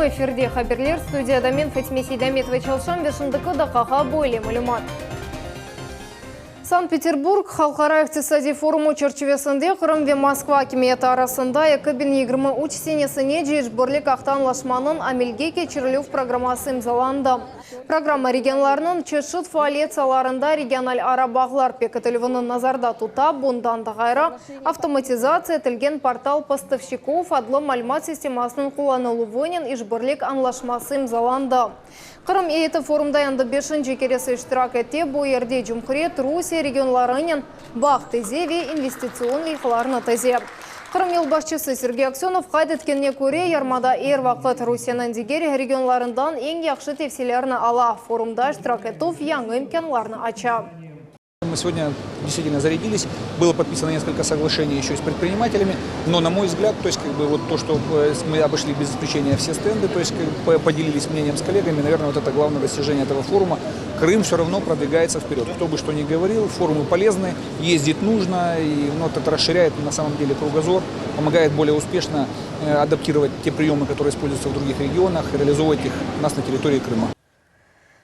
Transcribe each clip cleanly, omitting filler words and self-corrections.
Прямой эфирде хаберлер студияда мен Фатиме Сейдаметова Чалшан вешіндікі дақаға бойле мәлімат. Санкт-Петербург халықара иқтисади форумы чарчевесінде Қырым ве Москва кеметі арасында 2023 сенесіне жежбірлік ақтанлашманын амелге кечірілу программасы имзаланды. Программа регионларының чешут фаалицияларында региональ арабағлар пекетілігінің назарда тута, бұндан дағайра автоматизация тілген портал поставщиков адлы мәлімат системасының қоланылуынен ижбірлік анлашмасы имзаланды. Қырым еті форумда енді 5-ші кересі іштірак әтте бұл ерде Жүмхурет, Русия регионларының бақ тезе ве инвестицион лейхыларына тезе. Қырым ел башчысы Сергей Аксенов қайд еткенне көре ярмада ер вақыт Русияның дегер регионларындан ең яқшы тефселеріні ала. Форумда іштірак әтув яңы имканларны ача. Мы сегодня действительно зарядились, было подписано несколько соглашений еще и с предпринимателями, но на мой взгляд, то есть вот то, что мы обошли без исключения все стенды, то есть поделились мнением с коллегами, наверное, вот это главное достижение этого форума. Крым все равно продвигается вперед. Кто бы что ни говорил, форумы полезны, ездить нужно, и это расширяет на самом деле кругозор, помогает более успешно адаптировать те приемы, которые используются в других регионах, и реализовывать их у нас на территории Крыма.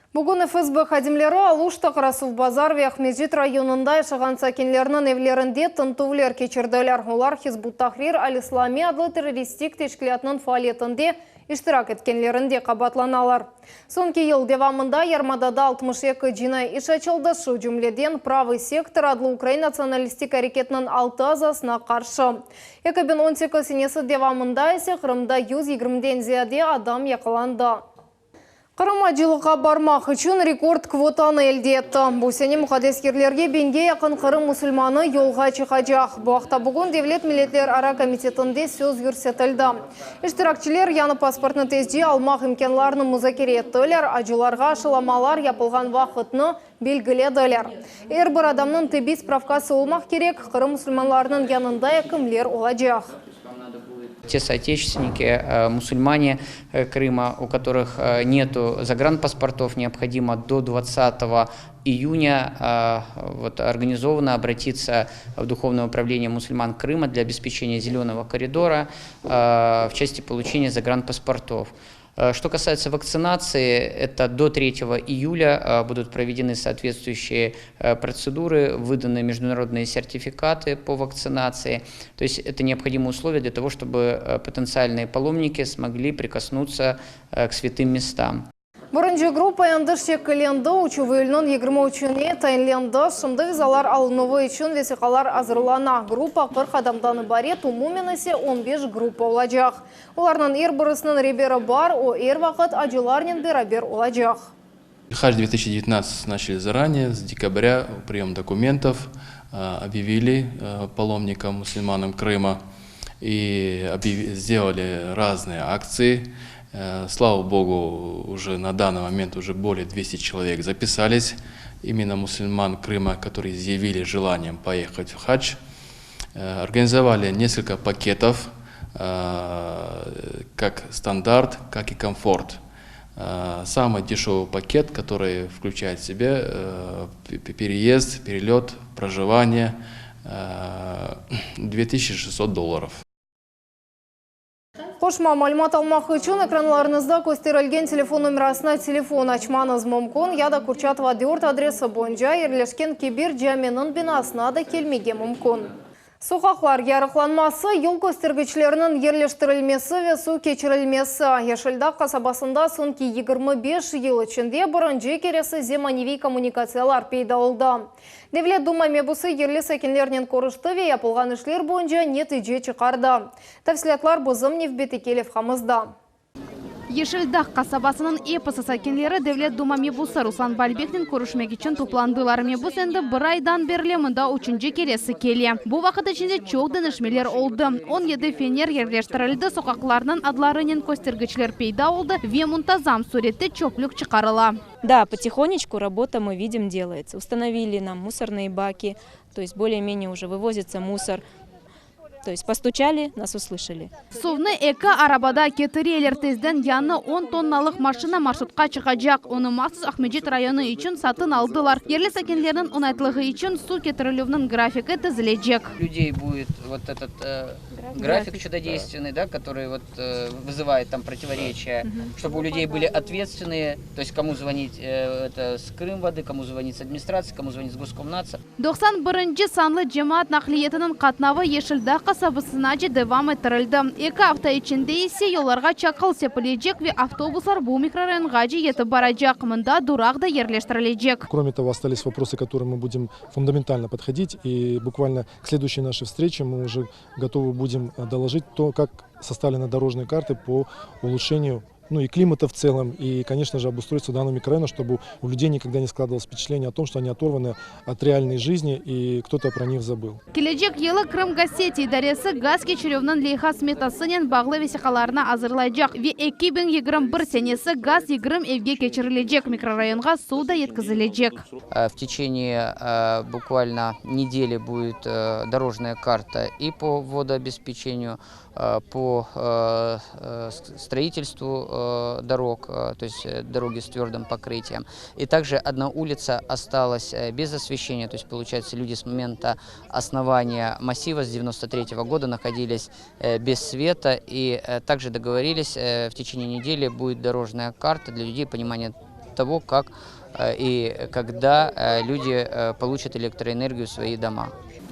Бүгін ФСБ қадимлері Алушта Қарасув базар ве Ахмеджит районында шыған сәкенлерінің евлерінде тынтувлер кечірділер. Олар Хизбут Тахрир Аль-Ислами адлы террористик тешкілетінің фаалетінде іштірак еткенлерінде қабатланалар. Сонки ел девамында ярмадада 62 жинай іш açылды. Шу жүмледен правый сектор адлы Украин националистик әрекетінің 6 азасына қаршы. 2018 сенесі девамында есе Қырымда 120-ден зияде адам яқыланды. Қырым ажылыға бармақ үшін рекорд квотаны әлдетті. Бұсене мұқадескерлерге бенге яқын Қырым мұсылманы елға чықажақ. Бұақта бүгін Девлет Милетлер ара комитетінде сөз көрсетілді. Іштіракчілер яны паспортны тезде алмақ имкенларны мұзакер еттілер, ажыларға ашыламалар япылған вақытны белгіледілер. Бір адамның тіби справкасы олмақ керек, Қырым мұсылманларының янында якімлер олажақ. Те соотечественники, мусульмане Крыма, у которых нету загранпаспортов, необходимо до 20 июня организованно обратиться в Духовное управление мусульман Крыма для обеспечения зеленого коридора в части получения загранпаспортов. Что касается вакцинации, это до 3 июля будут проведены соответствующие процедуры, выданы международные сертификаты по вакцинации. То есть это необходимые условия для того, чтобы потенциальные паломники смогли прикоснуться к святым местам. Бұрынжы группа яндыш шекіленді учувылының 23-не тайынленді шымды визалар алынуы үшін весіқалар азырлана. Группа 40 адамданы барет, умумен есе 15 группа олажақ. Оларның бұрысының ребері бар, о вақыт ажыларнен берабер олажақ. Хадж 2019 начали заранее, с декабря прием документов, объявили паломникам, мусульманам Крыма и сделали разные акции. Слава Богу, уже на данный момент уже более 200 человек записались, именно мусульман Крыма, которые изъявили желанием поехать в хадж. Организовали несколько пакетов, как стандарт, как и комфорт. Самый дешевый пакет, который включает в себя переезд, перелет, проживание, $2600. Қошма мәлімат алмақ үшін экранларыңызда көстерілген телефон номерасына телефон ачманыз мүмкін. Яда Курчатова 4 адресы бойынша ерлешкен кебір жәменің бинасына да келмеге мүмкін. Соқақлар ярықланмасы, ел көстергічлерінің ерлештірілмесі ве су кечірілмесі. Ешілдақ қасабасында сонки 25 ел ішінде бұрынжы кересі земаневи коммуникациялар пейда олды. Девлет Дума мебусы ерлі сәкенлерінен көрішті ве япылған ішлер бойынша нетіже чықарды. Тәфсілетлар бұзым невбеті келев қамызда. Ешілдақ қасабасының эпосы сәкенлері Девлет Дума мебусы Руслан Бальбектен көрішмек үшін топландылар. Мебус енді бір айдан берлемында үшінші кересі келе. Бұл вақыт ішінде чоқ дінішмелер олды. 17 фенер ерлештірілді, соқақларының адларының көстергічлер пейда олды, ве мұнтазам суретті чоплюк чықарыла. Да, потихонечку работа, мы видим, делается. Установили нам мусорные баки, то есть более-менее уже вывозится мусор. То есть постучали, нас услышали. Сувны эка арабада кетірелер тезден яны 10 тонналық машина маршрутқа шығачақ. Оны махсус Ахмеджит районы үшін сатын алдылар. Ерлі сәкенлерінің ұнайтлығы үшін су кетірілуінің графикі тізілежек. Людей будет вот этот график чудодейственный, да, который вот вызывает там противоречия, чтобы у людей были ответственные, то есть кому звонить это с Крымводы, кому звонить с администрации, кому звонить с Госкомнатса. 91-ші санлы жемаат нақлиетінің қатнавы Ешілдақ қасабысына же девам етірілді. Екі авто ішінде есе еларға чақыл сепілежек ве автобуслар бұл микрорайонға же еті баражақ. Мында дурақ да ерлештірілежек. Кроме того, остались вопросы, которые мы будем фундаментально подходить. И буквально к следующей нашей встрече мы уже готовы будем доложить то, как составлены дорожные карты по улучшению и климата в целом, и, конечно же, обустройство данного микрорайона, чтобы у людей никогда не складывалось впечатление о том, что они оторваны от реальной жизни и кто-то про них забыл. Кележек елі Крым Гассети идаресі газ кечіревнің лейха сметасынен бағлы весіқаларына азырлайжақ. Ве 2021 сенесі газ 20 евге кечірілежек, микрорайонға суда еткізілежек. В течение буквально недели будет дорожная карта и по водообеспечению, по строительству дорог, то есть дороги с твердым покрытием. И также одна улица осталась без освещения, то есть получается люди с момента основания массива с 93 года находились без света, и также договорились, в течение недели будет дорожная карта для людей, понимание того, как и когда люди получат электроэнергию в свои дома.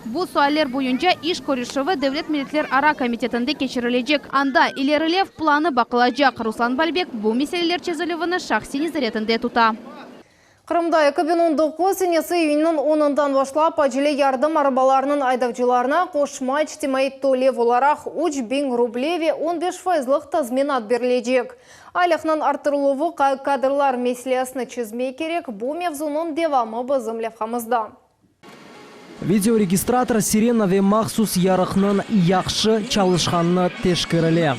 Бұл суалер бойынша иш көрешіві Devlet Milletler Ара комитетінде кешірілежек. Анда илерілев планы бақылажақ. Руслан Бальбек бұл меселелер чезілівіні шақси незіретінде тута. Қырымда 2019 сенесі июньнің 10-дан башлап әжілі ярдым арбаларының айдавчыларына қошма іштемей толев оларақ 3000 рублеве 15% тазменат берілежек. Айлықның артырылуы кадрлар меселесіні чізмей керек, бұл мевзунын девамы бізім левхамызда. Видеорегистратор сирена ве махсус ярықның яқшы чалышқанны тешкірілі.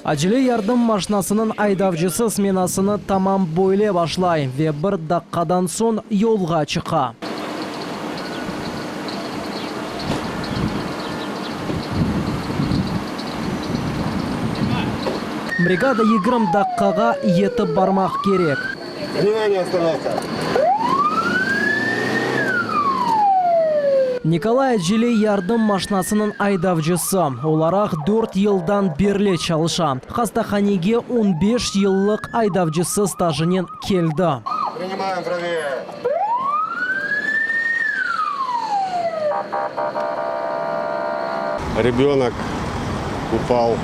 Әжілі ярдым машинасының айдавжысы сменасыны тамам бойле башлай ве бір даққадан сон yolға чықа. Бригада 20 даққаға етіп бармақ керек. Внимание, остановка. Николай әжілі ярдым машинасының айдавжысы. Оларақ 4 елдан берле чалыша. Хастаханеге 15 еллық айдавжысы стажынен келді. Принимаем правее. Ребенок упал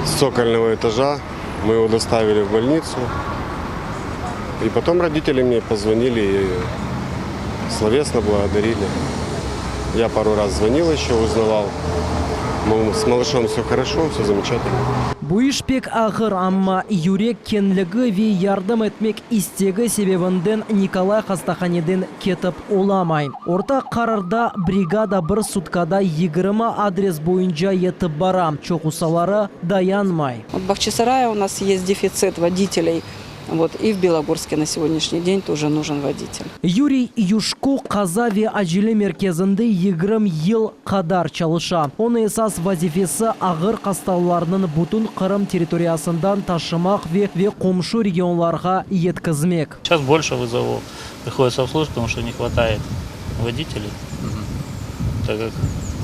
с цокольного этажа. Мы его доставили в больницу. И потом родители мне позвонили и словесно благодарили. Я пару раз звонил еще, узнавал. С малышом все хорошо, все замечательно. Бұйыш пек ағыр, амма юрек кенлігі ве ярдым етмек истегі себебінден Николай Хастаханеден кетіп оламай. Орта қарарда бригада бір суткада 20 адрес бойынша етіп бара. Чоқусалары dayanмай. В Бахчисарае у нас есть дефицит водителей. И в Белогорске на сегодняшний день тоже нужен водитель. Юрий Юшко Казави әжілі мерkezінде 20 ел қадар чалыша. Оны esas вазифесі ағыр қастауларының бүтін Қырым территориясындан ташымақ ве комшу регионларға еткізмек. Сейчас больше вызовов приходится обслуживать, потому что не хватает водителей, так как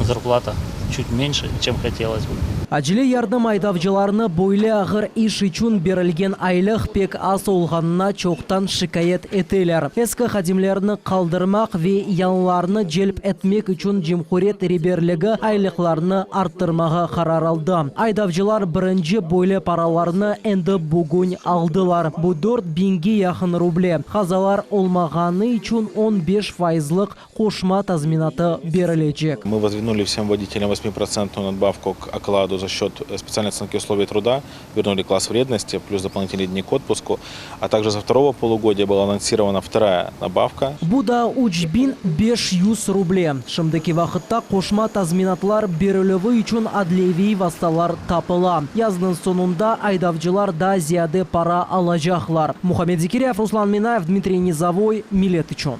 зарплата чуть меньше, чем хотелось бы. Әжілі ярдым айдавжыларыны бойлы ағыр иш үшін берілген айлық пек аз олғанына чоқтан шикает етелер. Ескі қадимлеріні қалдырмақ ве янларыны желп әтмек үшін жемқорет реберлігі айлықларыны арттырмаға қарар алды. Айдавжылар бірінші бойлы параларыны әнді бүгін алдылар. Бұ 4000 яқын рубле. Қазалар олмағаны үшін 15% қошма тазминаты берілечек. Мы воздвинули всем водителям 8% надбавку к окладу за счет специальной оценки условий труда, вернули класс вредности, плюс дополнительный дни к отпуску, а также за второго полугодия была анонсирована вторая надбавка. Буда 3500 рубле. Шымдыки вақытта қошма тазминатлар берілігі үшін адлеви васталар тапыла. Яздың сонunda айдавжылар да зияде пара алажақлар. Мухаммед Зикирев, Руслан Минаев, Дмитрий Низовой, Милет үшін.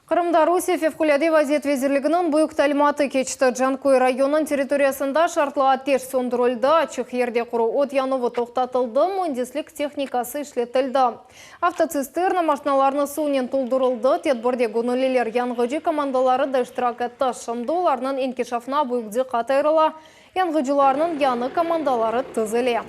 Қырымда Русия Февкуляди вазиет везірлігінің бұйық тәліматы кечті. Джанкой районын территориясында шартлы атеш сондырылды, ачық ерде құру от яновы тоқтатылды, мұндеслік техникасы ішлетілді. Автоцистерна машиналарны суынен толдырылды, тетбірде гонолелер янгыжы командалары да іштірак етті. Шымды оларының енкешафна бұйықды қатайрыла, янгыжыларының яны командалары тізіле.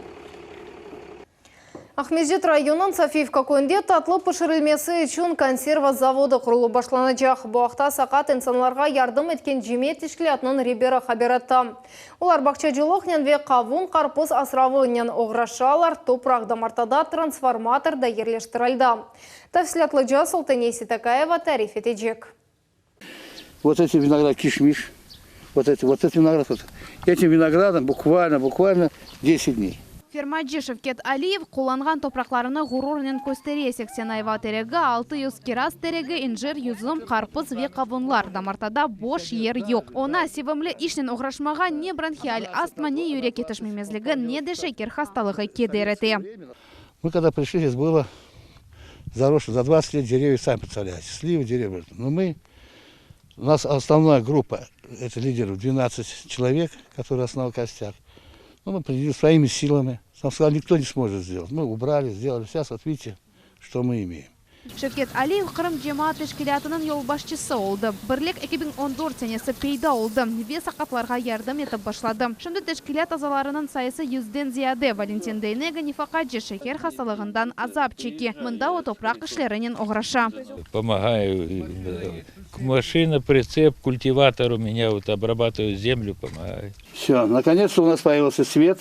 Ахмеджет районын Софиевка көнде татлы пішірілмесі үшін консерва заводы құрылы башланacak. Бұақта сақат инсанларға ярдым еткен жемет ішкілятының ребері хабератта. Олар бақчачылықнен ве қавун қарпыз асыравынен оғрашалар, топырақ дамартада трансформаторда ерлештірілді. Тәфсілатлы жасыл Тенеси Такаева тариф етежек. Вот эти виноград кишмиш, вот эти виноград, этим виноградом буквально 10 дней. Фермаджи Шевкет Алиев қоланған топрақларыны ғұрурнен көстере сексен айва терегі, 600 керас терегі, инжир, юзым, қарпыз ве қавынлар. Дамартада бош ер yok. Она севімлі ішнен оғрашмаға не бронхиаль астма, не юрек етішмемезлігі, не де шекер хасталығы кедерете. Мы когда пришли, здесь было заросшее за 20 лет деревья, сами представляете, сливы, деревья. Но у нас основная группа, это лидеров 12 человек, которые основал костяк. Мы определили своими силами. Нам сказали, никто не сможет сделать. Мы убрали, сделали. Сейчас вот видите, что мы имеем. Шевкет Алиев Қырым жемаат тешкілятының yolбашчысы олды. Бірлік 2014 сенесі пейда олды. Ве сақатларға ярдым етіп башлады. Шымды тешкілят азаларының сайысы 100-ден зияды. Валентин Дейнега нефақаджы шекер хасалығындан азап чеки. Мында о топрақ ішлерінен оғраша. Помогаю. Машина, прицеп, культиватор у меня, вот обрабатываю землю, помогаю. Все, наконец-то у нас появился свет.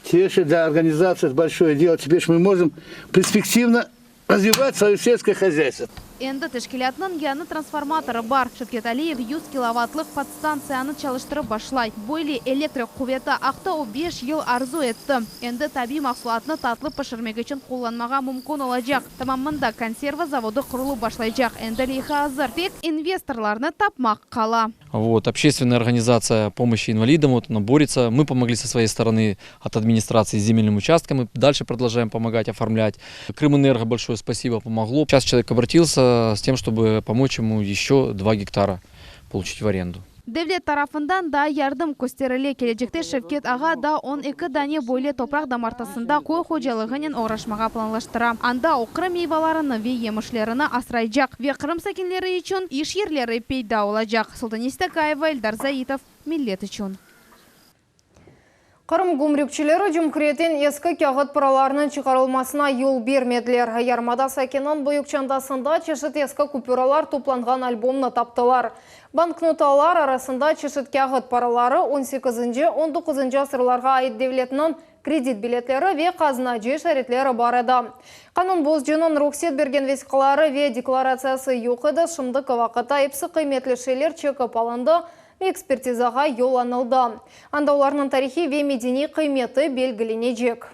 Теперь для организации это большое дело. Теперь мы можем перспективно развивать свое сельское хозяйство. Энді тешкілятының яны трансформаторы бар. Шевкет Алиев 100 киловаттлық подстанцияны çalıştырып башлай. Бойли электрик құветі ақты о 5 ел арзу етті. Энді таби мақсулатны татлы пішірмек үшін қоланмаға мүмкін олacak. Тамамында консерва заводы құрылу башлайчак. Энді лейхі азыр. Тек инвесторларны тапмақ қала. Общественная организация помощи инвалидам, она борется. Мы помогли со своей стороны от администрации с земельным участком. Мы дальше продолжаем помогать, оформлять. Крымэнерго большое спасибо, помогло. Сейчас человек обратился с тем, чтобы помочь ему еще 2 гектара получить в аренду. Devlet tarafından da yardım көстеріле кележекте Шевкет аға да 12 дане бойле топрақ дамартасында қой қожалығының оғрашмаға планлаштыра. Анда оқыры мейваларыны ве емішлеріні асырайжақ. Ве Қырым сәкенлері үшін иш ерлері пейда олажақ. Султанис Такаева, Эльдар Заитов, Миллет үшін. Қырым гумрюкчілері жүмкіретін ескі кағыт параларының шығарылмасына ел бермеділер. Ярмада сәкенін бұйықчандасында чешіт ескі купюралар топланған альбомны таптылар. Банкноталар арасында чешіт кағыт паралары 18-19 асырларға айт девлетінің кредит билетлері ве қазынажы шаретлері бар еді. Қанун бозжының рұқсет берген весқалары ве декларациясы yok еді. Шымдық вақыта епсі қиметлі шелер чекіп алынды. Экспертизаға yollanıldı. Анда оларының тарихи ве медени қиметі белгіленежек.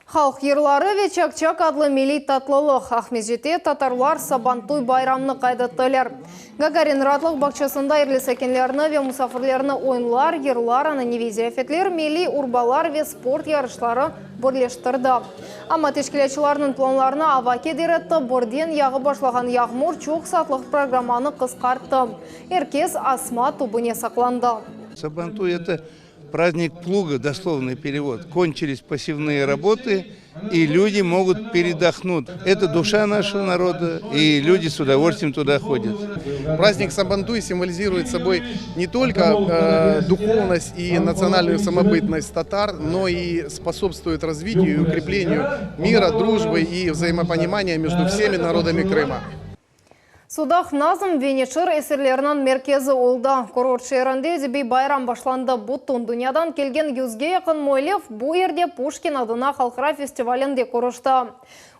Халық ерлары ве чак-чак адлы милей татлылық. Ахмеджете татарлар Сабантуй байрамны қайдаттылар. Гагарин ратлық бақчасында ерлі сәкенлеріні ве мұсафырлеріні ойынлар, ерлар, ананевизия фетлер, милей урбалар ве спорт ярышлары бірлештірді. Ама тешкілетшілерінің планларына аваке деретті, бірден яғы башлаған яғмур чоқ сатлық программаны қысқартты. Еркес асма тубыне сақланды. Сабантуй – это праздник плуга, дословный перевод. Кончились пассивные работы, и люди могут передохнуть. Это душа нашего народа, и люди с удовольствием туда ходят. Праздник Сабантуй символизирует собой не только духовность и национальную самобытность татар, но и способствует развитию и укреплению мира, дружбы и взаимопонимания между всеми народами Крыма. Судах назым Венечір есірлерінің меркезі олды. Курорт шерінде дебей байрам башланды. Бұттың дүниядан келген 100-ге яқын мойлев бұл ерде Пушкин адына халқыра фестивалінде құрышты.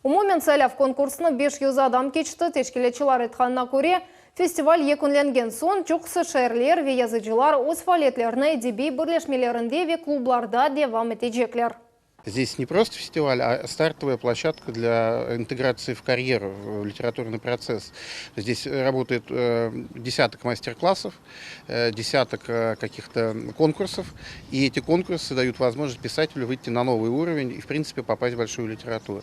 Умумен сәләв конкурсыны 500 адам кечті. Тешкелетчілар етқанына көре, фестиваль екінленген сон чоқсы шәрлер ве язычылар өз фалетлеріне дебей бірлешмелерінде ве клубларда девам етежеклер. Здесь не просто фестиваль, а стартовая площадка для интеграции в карьеру, в литературный процесс. Здесь работает десяток мастер-классов, десяток каких-то конкурсов. И эти конкурсы дают возможность писателю выйти на новый уровень и, в принципе, попасть в большую литературу.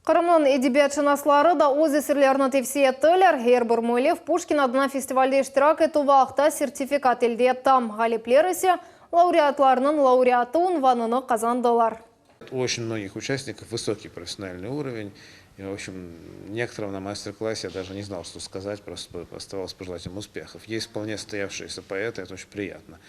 Қырымның эдебиятшынаслары да өз эсерлерін тепсе еттілер. Ербір Мөлев Пушкин адына фестивальде иштирак ету вақытта сертификат елде еттім. Ғалиплер есе лауреатларының лауреаты унваныны қазандылар. У очень многих участников высокий профессиональный уровень. И, в общем, некоторым на мастер-классе я даже не знал, что сказать, просто оставалось пожелать им успехов. Есть вполне состоявшиеся поэты, это очень приятно.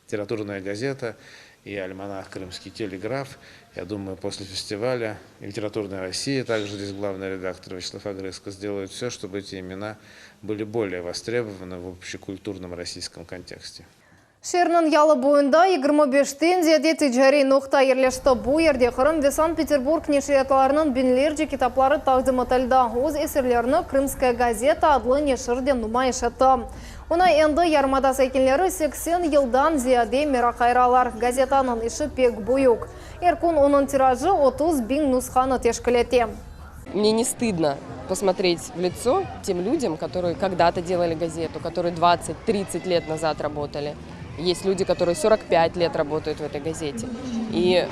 Литературная газета и альманах «Крымский телеграф». Я думаю, после фестиваля «Литературная Россия», также здесь главный редактор Вячеслав Агрыско, сделают все, чтобы эти имена были более востребованы в общекультурном российском контексте. Шернің ялы бойында 25-тен зияде тиджари нұқта ерлешті бұ ерде Қырым ве Санкт-Петербург нешіретларының бенлерджі китаплары тағдым атылды. Өз эсерлеріні Крымская газета адлы нешірден нұмайш етті. Она енді ярмада сәйкенлері 80 елдан зияде мерақайралар. Газетаның іші пек бұйық. Еркун оның тиражы 30 бин нұсқаны тешкілете. Мне не стыдно посмотреть в лицо тем людям, которые когда-то делали газету, которые 20-30 лет назад работали. Есть люди, которые 45 лет работают в этой газете. И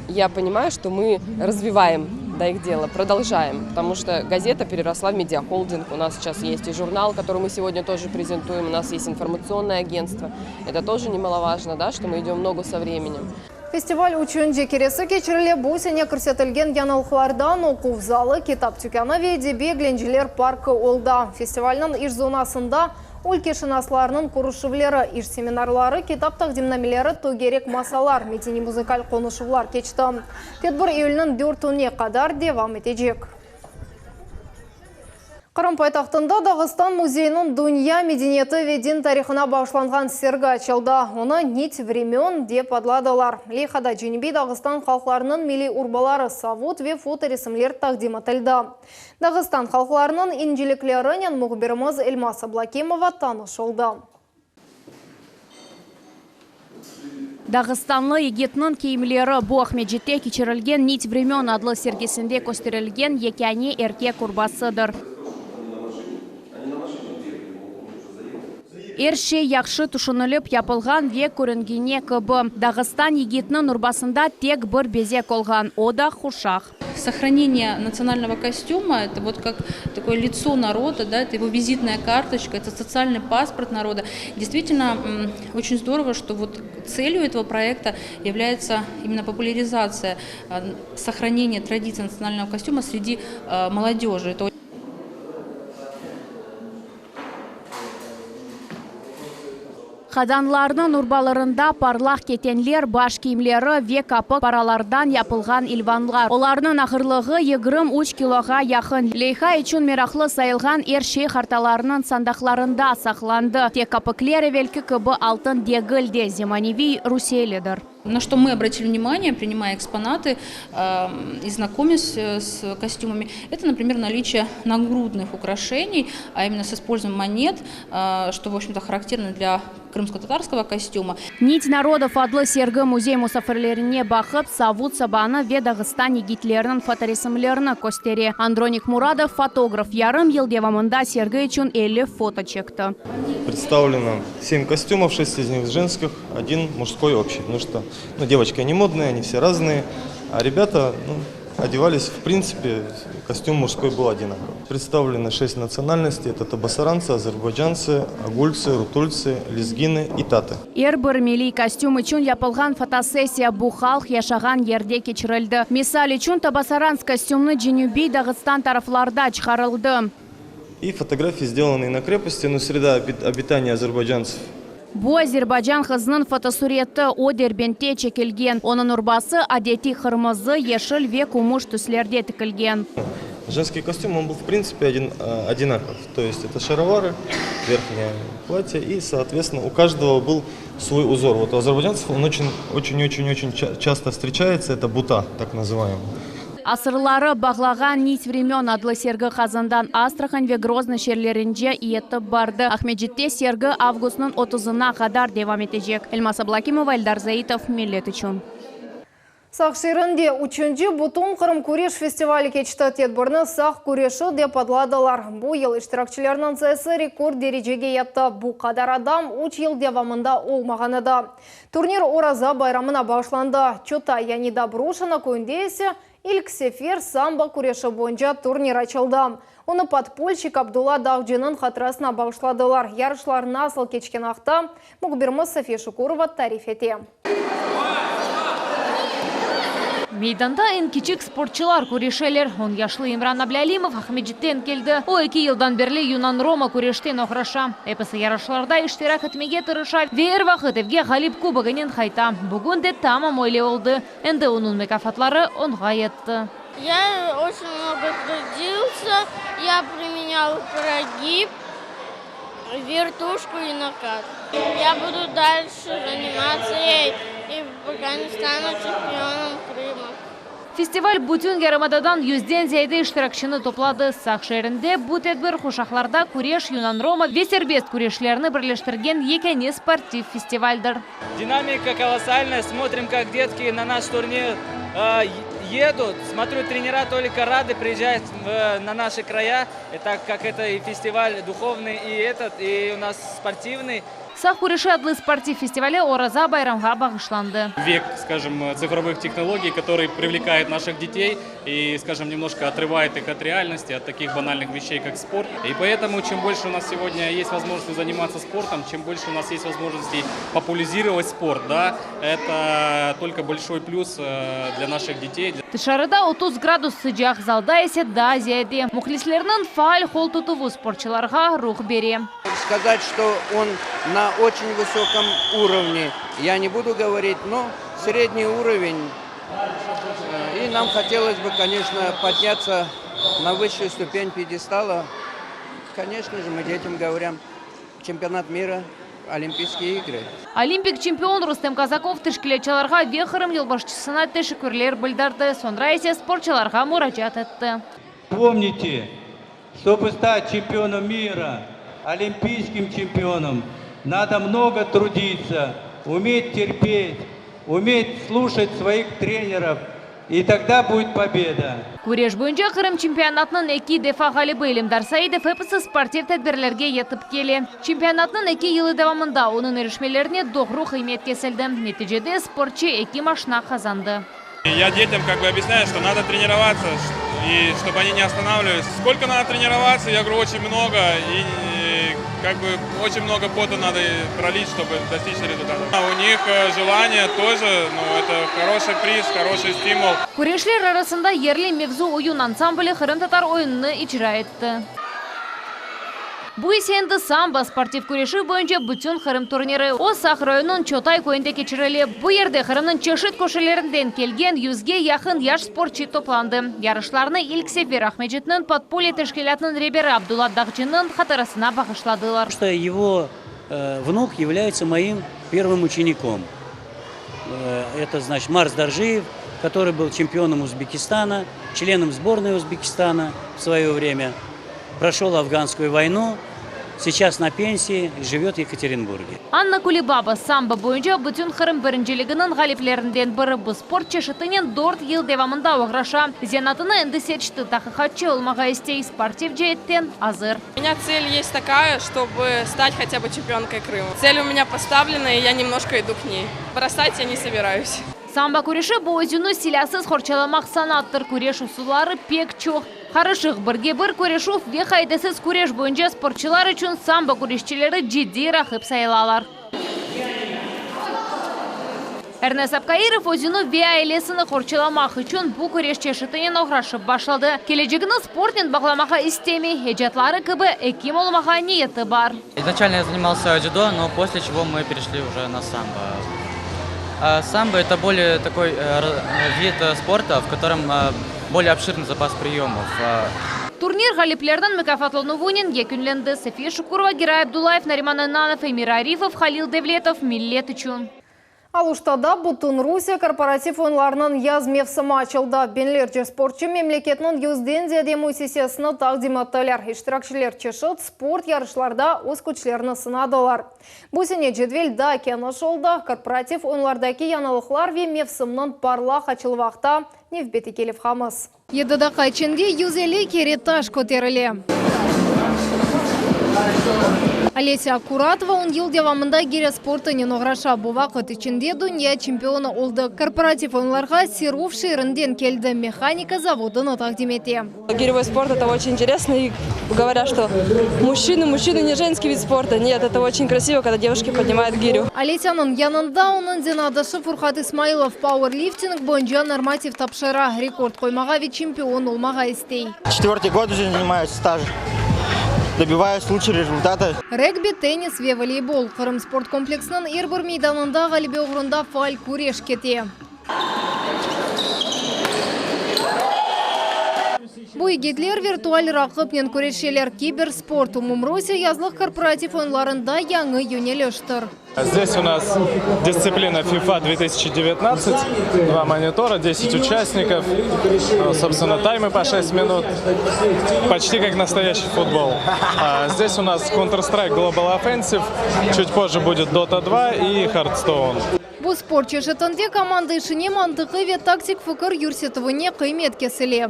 я понимаю, что мы развиваем их дело, продолжаем, потому что газета переросла в медиахолдинг. У нас сейчас есть и журнал, который мы сегодня тоже презентуем, у нас есть информационное агентство. Это тоже немаловажно, да, что мы идем ногу со временем. Фестиваль учунжи кересі кечірілі бұсене көрсетілген янылықлардан оқу залы, китап түкені вейде бегленжілер паркі олда. Фестивальның іш зонасында өлкешінасларының көрішівлері, іш семинарлары, китап тақдимнамелері төгерек масалар, метени музыкаль қонышывлар кечті. Тедбір үйілінің 4-не қадар девам етежек. Қырым пайтақтында Дағыстан музейінің дүния медениеті веден тарихына бағышланған сергі açылды. Оны нит времен деп адладылар. Лейхада Женеби Дағыстан халқларының милли урбалары савут ве фоторесімлер тақдим атылды. Дағыстан халқларының инжелеклерінен мұғбіріміз Эльмас Аблакимова танышылды. Дағыстанлы егетнің кейімлері бұ Ахмеджетте кечірілген нит времен адлы сергесінде көстерілген екәне ерке құрбасыдыр. Әрше яқшы тұшынылып япылған век көрінгене кыбы. Дағыстан егетінің ұрбасында тек бір безек олған, о да хушақ. Сохранение национального костюма – это вот как такое лицо народа, да, это его визитная карточка, это социальный паспорт народа. Действительно, очень здорово, что вот целью этого проекта является именно популяризация сохранения традиций национального костюма среди молодежи. Қаданларының урбаларында парлақ кетенлер, баш киімлері ве капы паралардан япылған илванлар. Оларының ақырлығы 23 килоға яқын. Лейха üçün мерақлы сайылған ершей харталарының сандақларында сақланды. Тек капыклері велкі кыбы алтын дегілде земаневи Руселедір. На что мы обратили внимание, принимая экспонаты и знакомясь с костюмами, это, например, наличие нагрудных украшений, а именно с использованием монет, что, в общем-то, характерно для крымско-татарского костюма. Нить народов адлы сергі музей мұсафірлеріне бақып, савут сабаны ве Дағыстан егитлерінің фоторесімлеріні көстере. Андроник Мурадов, фотограф, ярым ел девамында сергі үшін 50 фото чекті. Представлено 7 костюмов, 6 из них женских, 1 мужской общий. Потому что девочки они модные, они все разные, а ребята одевались, в принципе, костюм мужской был одинаковый. Представлены 6 национальностей, это табасаранцы, азербайджанцы, агульцы, рутульцы, лезгины и таты. Бір милли костюм үшін япылған фотосессия бұ халық яшаған ерде кечірілді. Мисал үшін табасаранс костюмны Женеби Дағыстан тарафларда чықарылды. И фотографии, сделанные на крепости, но среда обитания азербайджанцев. Бұ Азербайджан қызының фотосуреті о дербенте чекілген. Оның ұрбасы адети қырмызы, ешіл ве кумуш түслерде тікілген. Женский костюм, он был в принципе одинаков. То есть это шаровары, верхнее платье и, соответственно, у каждого был свой узор. Вот у азербайджанцев он очень часто встречается, это бута, так называемый. Асырлары бағлаған нит времен адлы сергі қазандан Астрахань ве Грозный шерлерінже иетіп барды. Ахмеджетте сергі августның 30-на қадар девам етежек. Эльмас Аблакимова, Эльдар Заитов, Миллет үшін. Сақширынде үшінші бұтын Қырым көреш фестивалі кечті тедбірні сақ көреші деп адладылар. Бұл ел іштіракчыларының сайысы рекорд дережеге етті. Бұл қадар адам 3 ел девамында олмағаныда. Турнир Ораза байрамына бағышланды. Чота Янида Брушина көндесі Илк сефер самбо күреші бойынша турнир açılды. Оны подпольщик Абдулла Даудинын хатрасына бағышладылар. Ярышларына асыл кечкен ақта мұғбірміз София Шукурова тариф ете. Мейданда эн кичик спортчылар күрешелер. 10 яшлы Имран Аблялимов Ахмеджиттен келді. О 2 елдан берлі Юнан Рома күрештен охраша. Эпысы ярышларда иштирак етмеге тырыша. Вер вақыт Евге Халип кубогынен хайта. Бүгін де тамам ойле oldu. Энді оның мекафатлары онға етті. Я очень много трудился. Я применял прогиб, вертушку и накат. Я буду дальше заниматься ей, и пока не стану чемпионом Крыма. Фестиваль бүтін Герамададан 100-ден зейді іштиракшыны топлады. Сақ шерінде бұл тәдбір қошақларда күреш Юнан Рома весербест күрешлеріні бірлештірген екені спортив фестивальдыр. Динамика колоссальная. Смотрим, как детки на наш турнир едут. Смотрю, тренера только рады приезжать на наши края. И так как это и фестиваль духовный, и у нас спортивный. Сақ күреші адлы спортив фестивале Ораза байрамға бағышланды. Век, скажем, цифровых технологий, который привлекает наших детей и, скажем, немножко отрывает их от реальности, от таких банальных вещей, как спорт. И поэтому, чем больше у нас сегодня есть возможности заниматься спортом, чем больше у нас есть возможностей популяризировать спорт, да, это только большой плюс для наших детей. Тышарыда 30 градус сыжақ залда есе да зияде. Мұхлислерінің фаал хол тұтыву спортчыларға рух бере. Сказать, что он на очень высоком уровне, я не буду говорить, но средний уровень. И нам хотелось бы, конечно, подняться на высшую ступень пьедестала. Конечно же, мы детям говорим, чемпионат мира, Олимпийские игры. Олимпик чемпион Рустем Казаков тышкілетчаларға вехырым елбашчысына тәшікірлер білдірді. Сонра есе спортчыларға мұрачат етті. Помните, чтобы стать чемпионом мира, олимпийским чемпионом, надо много трудиться, уметь терпеть, уметь слушать своих тренеров, и тогда будет победа. Күреш бойынша Қырым чемпионатының 2 дефа ғалибы Илимдар Саидов эпісі спортив тәдбірлерге етіп келе. Чемпионатның 2 елі давамында оның ерішмелеріне доғру қимет кесілді. Нетижеде спортчы 2 машина қазанды. Я детям объясняю, что надо тренироваться, и чтобы они не останавливались. Сколько надо тренироваться, я говорю, очень много, и очень много пота надо пролить, чтобы достичь результата. У них желание тоже, это хороший приз, хороший стимул. Күрешлер арасында ерлі мевзу ойын ансамблі Қырым татар ойынны ичра етті. Бұл есенді самбо спортив күреші бойынша бүтін Қырым турниры. О Сақ районын Чотай көйінде кечірілі. Бұл ерде Қырымның чешіт көшелерінден келген 100-ге яқын яш спортчы топланды. Ярышларны Илк сефер Ахмеджитнің подполье тәшкилатының ребері Абдулла Даудинын хатарасына бағышладылар. Его внук является моим первым учеником. Это значит Марс Даржиев, который был чемпионом Узбекистана, членом сборной Узбекистана в свое время. Прошел афганскую войну, сейчас на пенсии, живет в Екатеринбурге. Анна Кулибаба самбо бойынша бүтін Қырым біріншілігінің ғалиплерінден бірі бұл спорт чешітінен 4 ел девамында оғраша. Зенатыны әнді сечті тақықатчы олмаға істей спортив жеттен азыр. У меня цель есть такая, чтобы стать хотя бы чемпионкой Крыма. Цель у меня поставлена, и я немножко иду к ней. Бросать я не собираюсь. Самбо күреші бұл өзіні силясыз хорчаламақ санаттыр. Күреш усулары пек чоқ. Қарышық бірге бір күрешув вех айдасыз күреш бойынша спортчылар үшін самбо күрешчілері жидді рақып сайлалар. Эрнес Апкаиров өзіні ве айлесіні хорчаламақ үшін бұл күреш чешітінен оғрашып башылды. Кележігіні спортен бағламаға істемей, хеджатлары кібі эким олмаға ниеті бар. Изначально я занимался дзюдо, но после чего мы перешли уже на самбо. Самбо – это более такой вид спорта, в котором более обширный запас приемов. Турнир ғалиплердің мүкафатлануынен екінленді. София Шукурова, Герай Абдулаев, Нариман Инанов, Эмир Арифов, Халил Девлетов, Миллет үшін. Алуштада бұтын Русия корпоратив ойынларының яз мевсімі açılды. Бенлерчі спортчы мемлекетінің 100-ден зедему сесесіні тақдим аттылар. Иштиракшылар чешіт спорт ярышларда өз күчлеріні сынадылар. Бұсіне жедвелда кені жолда корпоратив ойынлардаки янылықлар ве мевсімнің парлақ açылвақта невбеті келіп қамыз. Едіда қайчынге 150 кереташ көтерілі. Олеся Акуратова 10 ел девамында гире спорты ненограша. Бу вакыт ичинде дөнья чемпионы олды. Корпоратив ойынларга Серов шерінден келді. Механика заводын тақдим ете. Гиревой спорт — это очень интересно. И говорят, что мужчины не женский вид спорта. Нет, это очень красиво, когда девушки поднимают гирю. Олесяның янында onun зенадашы Фурхат Исмаилов пауэрлифтинг бойынша норматив тапшыра. Рекорд коймаға вид чемпион олмаға істей. 4-й год уже занимаюсь стаж. Добиваюсь лучшего результата. Регби, теннис ве волейбол. Қырым спорт комплексінің Эрбір мейданында ғалибе ұғырында фаал күреш кете. Бу егетлер виртуаль рақыпнен көрешелер киберспорт. Умумрусе язлық корпоратив ойынларында яңы юнелештір. Здесь у нас дисциплина FIFA 2019, 2 монитора, 10 участников, собственно, таймы по 6 минут, почти как настоящий футбол. Здесь у нас Counter-Strike Global Offensive, чуть позже будет Dota 2 и Hearthstone. Бу спорт чешетінде команда ішіне мантықы ве тактик фікір юрсетовыне қимет кесіле.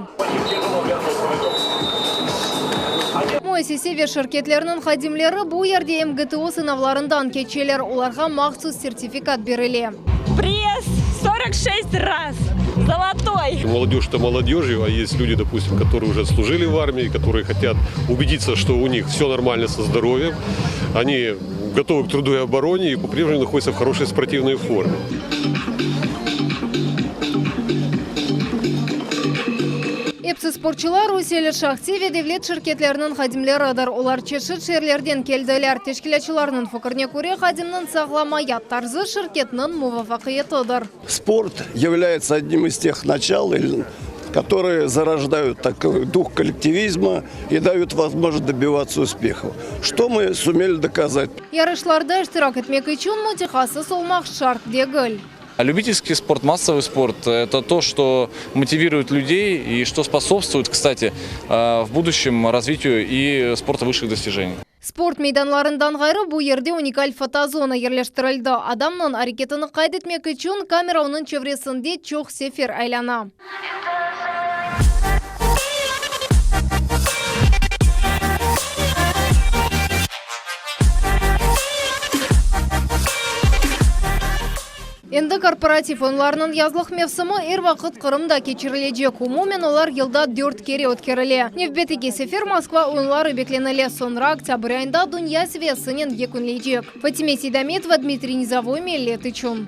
Мойсесе шirketlerinin хадимлері бұл ерде МГТО сынавларындан кечелер, оларға махсус сертификат беріле. Пресс 46 раз. Золотой. Молодежь – это молодежью, а есть люди, допустим, которые уже служили в армии, которые хотят убедиться, что у них все нормально со здоровьем. Они готовы к труду и обороне и по-прежнему находятся в хорошей спортивной форме. Эпсі спортчылар Руселі шахтеве девлет шirketlerinin хадимлеріdir. Олар чешет шерлерден келділер. Тешкілячыларының фікірне көре хадимның сағламаят тарзы шirketінің мувафақиетыдыр. Спорт является одним из тех начал, которые зарождают такой дух коллективизма и дают возможность добиваться успехов. Что мы сумели доказать? Ярышларда иштирак етмек üçün мутихасыз олмақ шарт дегіл. Любительский спорт, массовый спорт – это то, что мотивирует людей и что способствует, кстати, в будущем развитию и спорта высших достижений. Спорт мейданларындан ғайры бұл ерде уникаль фотозона ерлештірілді. Адамның әрекетіні қайдетмек үшін камера оның чевресінде чоқ сефер айлана. Енді корпоратив ойынларының язлық мевсімі әр вақыт Қырымда кечіріледе. Умумен олар елда 4 кере өткеріле. Невбетеге сефер Москва ойынлары бекленіле. Сонра октябрь айында дүния свесінен екінлейдек. Фатиме Сейдаметова, Дмитрий Низовой, Меллет Ичун.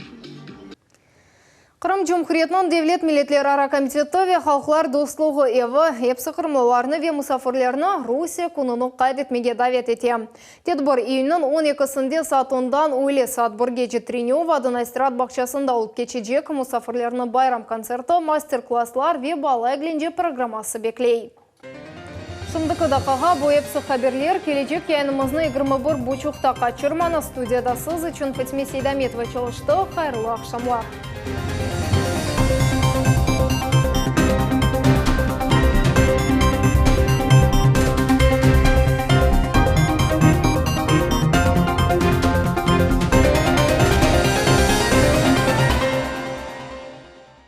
Қырым Жұмхуретнан Девлет Милетлер ара комитетове халқлар достлығы еві епсі қырмыларны ве мұсафырлерні Русия күнінің қайдетмеге давет ете. Тедбір июнның 12-сінде саат 10-дан ойле саат 1-ге жетіріне вадын айстырат бақшасында олып кечедек мұсафырлерні байрам концерті, мастер-класслар ве бала әгленде программасы беклей. Шымдықы дақаға бұл епсі қаберлер келечек яйнымызны 21 бұчуқта қачырманы студияда сыз үшін Фатиме Сейдаметова чалышты. Қайырлы ақшамлар.